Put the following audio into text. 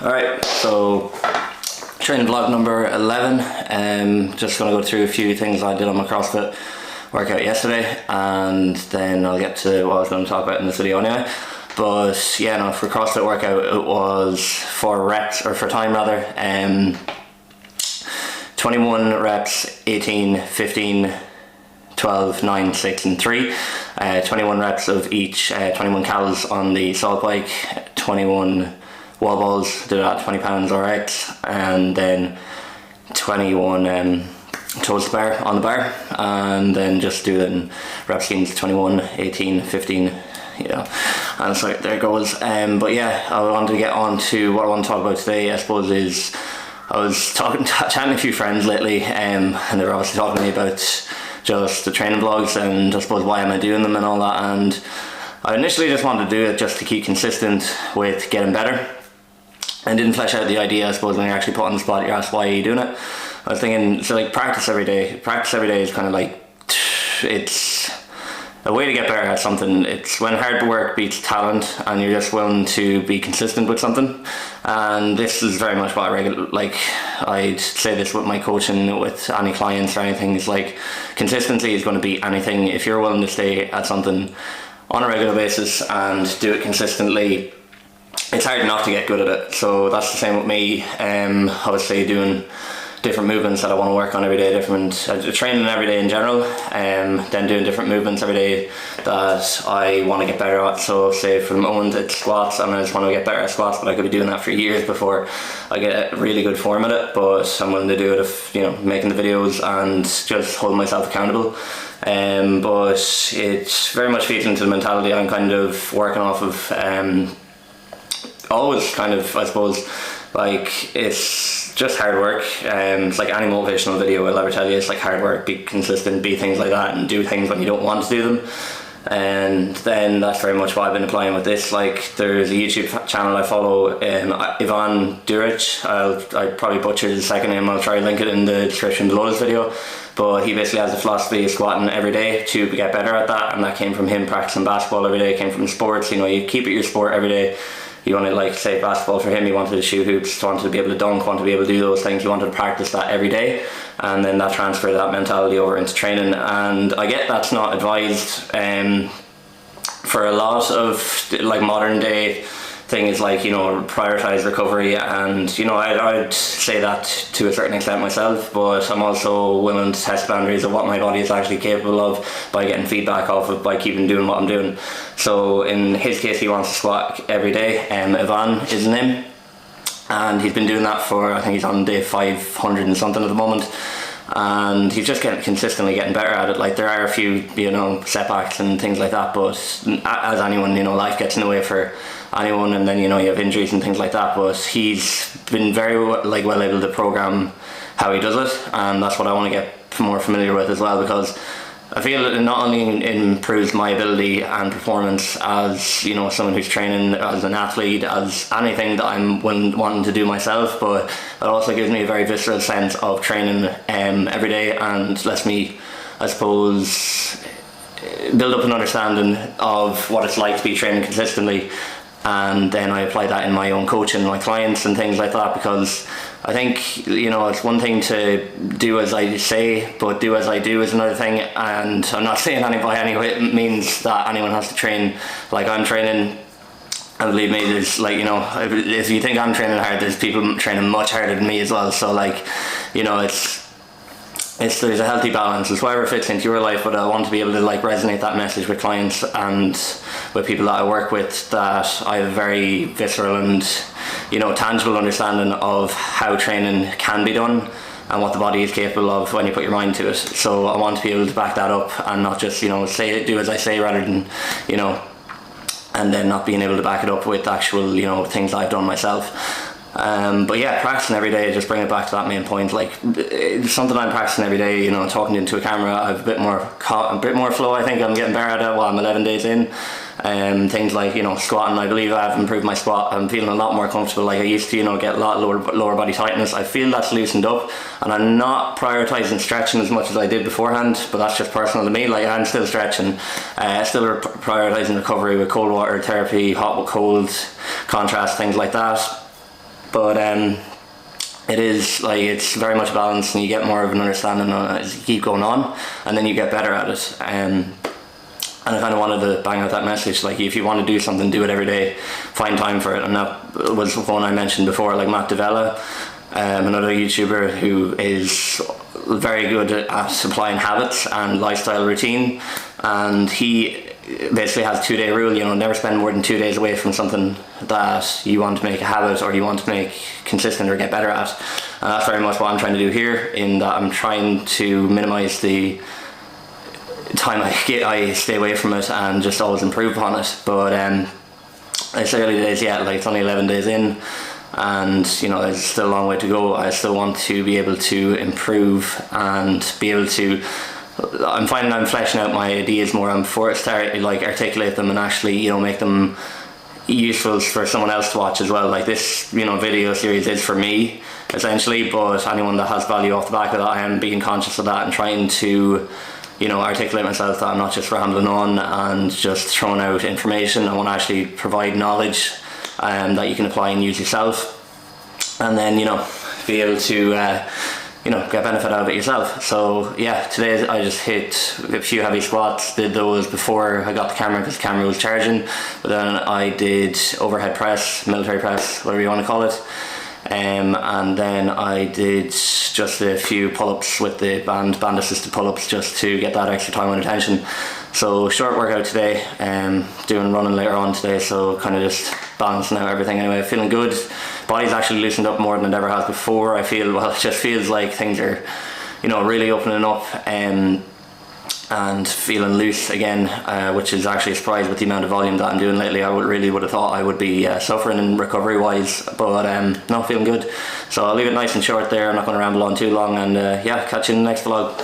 Alright, so training vlog number 11. Just going to go through a few things I did on my CrossFit workout yesterday, and then I'll get to what I was going to talk about in this video anyway. But yeah, no, for CrossFit workout it was for time rather. 21 reps, 18, 15, 12, 9, 6 and 3. 21 reps of each, 21 calories on the salt bike, 21 wall balls, did it at 20 pounds RX, and then 21 toes to bar on the bar, and then just doing rep schemes 21, 18, 15, and so there it goes. But yeah, I wanted to get on to what I want to talk about today, I suppose, is I was chatting to a few friends lately, and they were obviously talking to me about just the training vlogs and I suppose why am I doing them and all that, and I initially just wanted to do it just to keep consistent with getting better, and didn't flesh out the idea. I suppose when you're actually put on the spot, you're asked why are you doing it. I was thinking, so like practice every day is kind of like, it's a way to get better at something. It's when hard work beats talent and you're just willing to be consistent with something. And this is very much what I'd say this with my coaching, with any clients or anything, is like consistency is going to beat anything. If you're willing to stay at something on a regular basis and do it consistently, it's hard not to get good at it. So that's the same with me. Obviously doing different movements that I want to work on every day, training every day in general, then doing different movements every day that I want to get better at. So say for the moment it's squats, and I just want to get better at squats, but I could be doing that for years before I get a really good form at it, but I'm willing to do it if, making the videos and just holding myself accountable. But it very much feeds into the mentality I'm kind of working off of, always kind of, I suppose, like it's just hard work. It's like any motivational video will ever tell you, it's like hard work, be consistent, be things like that, and do things when you don't want to do them. And then that's very much what I've been applying with this. Like there's a YouTube channel I follow, Ivan Duric. I probably butchered his second name, I'll try to link it in the description below this video, but he basically has a philosophy of squatting every day to get better at that, and that came from him practicing basketball every day, came from sports. You keep it your sport every day. You want to, like, say basketball for him, he wanted to shoot hoops, wanted to be able to dunk, wanted to be able to do those things, he wanted to practice that every day, and then that transferred that mentality over into training. And I get that's not advised for a lot of like modern day things, like prioritize recovery, and I'd say that to a certain extent myself, but I'm also willing to test boundaries of what my body is actually capable of by getting feedback off it, by keeping doing what I'm doing. So in his case, he wants to squat every day. Ivan is his name, and he's been doing that for, I think he's on day 500 and something at the moment, and he's just consistently getting better at it. Like there are a few setbacks and things like that, but as anyone, life gets in the way for anyone, and then you have injuries and things like that, but he's been very well able to program how he does it, and that's what I want to get more familiar with as well, because I feel it not only improves my ability and performance as someone who's training, as an athlete, as anything that I'm wanting to do myself, but it also gives me a very visceral sense of training every day, and lets me, I suppose, build up an understanding of what it's like to be training consistently. And then I apply that in my own coaching, my clients and things like that, because I think it's one thing to do as I say, but do as I do is another thing. And I'm not saying by any means that anyone has to train like I'm training. And believe me, there's if you think I'm training hard, there's people training much harder than me as well. So there's a healthy balance. It's whatever fits into your life, but I want to be able to resonate that message with clients and with people that I work with, that I have a very visceral and tangible understanding of how training can be done and what the body is capable of when you put your mind to it. So I want to be able to back that up and not just say do as I say, rather than and then not being able to back it up with actual things I've done myself. But yeah, practicing every day, just bring it back to that main point. Like it's something I'm practicing every day, talking into a camera. I have a bit more flow. I think I'm getting better at it while I'm 11 days in. Things like squatting, I believe I've improved my squat. I'm feeling a lot more comfortable. Like I used to get a lot lower body tightness. I feel that's loosened up, and I'm not prioritizing stretching as much as I did beforehand, but that's just personal to me. Like I'm still stretching, still prioritizing recovery with cold water therapy, hot with cold, contrast, things like that. but it is like, it's very much balanced, and you get more of an understanding on it as you keep going on, and then you get better at it. And I kind of wanted to bang out that message, like, if you want to do something, do it every day, find time for it. And that was one I mentioned before, like Matt Davella, another YouTuber who is very good at applying habits and lifestyle routine, and he basically has a 2-day rule, you know, never spend more than 2 days away from something that you want to make a habit or you want to make consistent or get better at. And that's very much what I'm trying to do here, in that I'm trying to minimize the time I stay away from it and just always improve upon it. But it's early days yet, like it's only 11 days in, and you know, there's still a long way to go. I still want to be able to improve and be able to, I'm finding I'm fleshing out my ideas more. I'm forced to like articulate them and actually, you know, make them useful for someone else to watch as well. Like this, you know, video series is for me essentially, but anyone that has value off the back of that, I am being conscious of that and trying to, you know, articulate myself, that I'm not just rambling on and just throwing out information. I want to actually provide knowledge that you can apply and use yourself, and then, you know, be able to you know, get benefit out of it yourself. So yeah, today I just hit a few heavy squats, did those before I got the camera because the camera was charging, but then I did overhead press, military press, whatever you want to call it. And then I did just a few pull-ups with the band assisted pull-ups, just to get that extra time and attention. So short workout today, doing running later on today, so kind of just balancing out everything. Anyway, feeling good. Body's actually loosened up more than it ever has before. I feel, well, it just feels like things are, you know, really opening up, and feeling loose again, which is actually a surprise with the amount of volume that I'm doing lately. I would have thought I would be suffering in recovery wise, but no, feeling good. So I'll leave it nice and short there. I'm not going to ramble on too long, and yeah, catch you in the next vlog.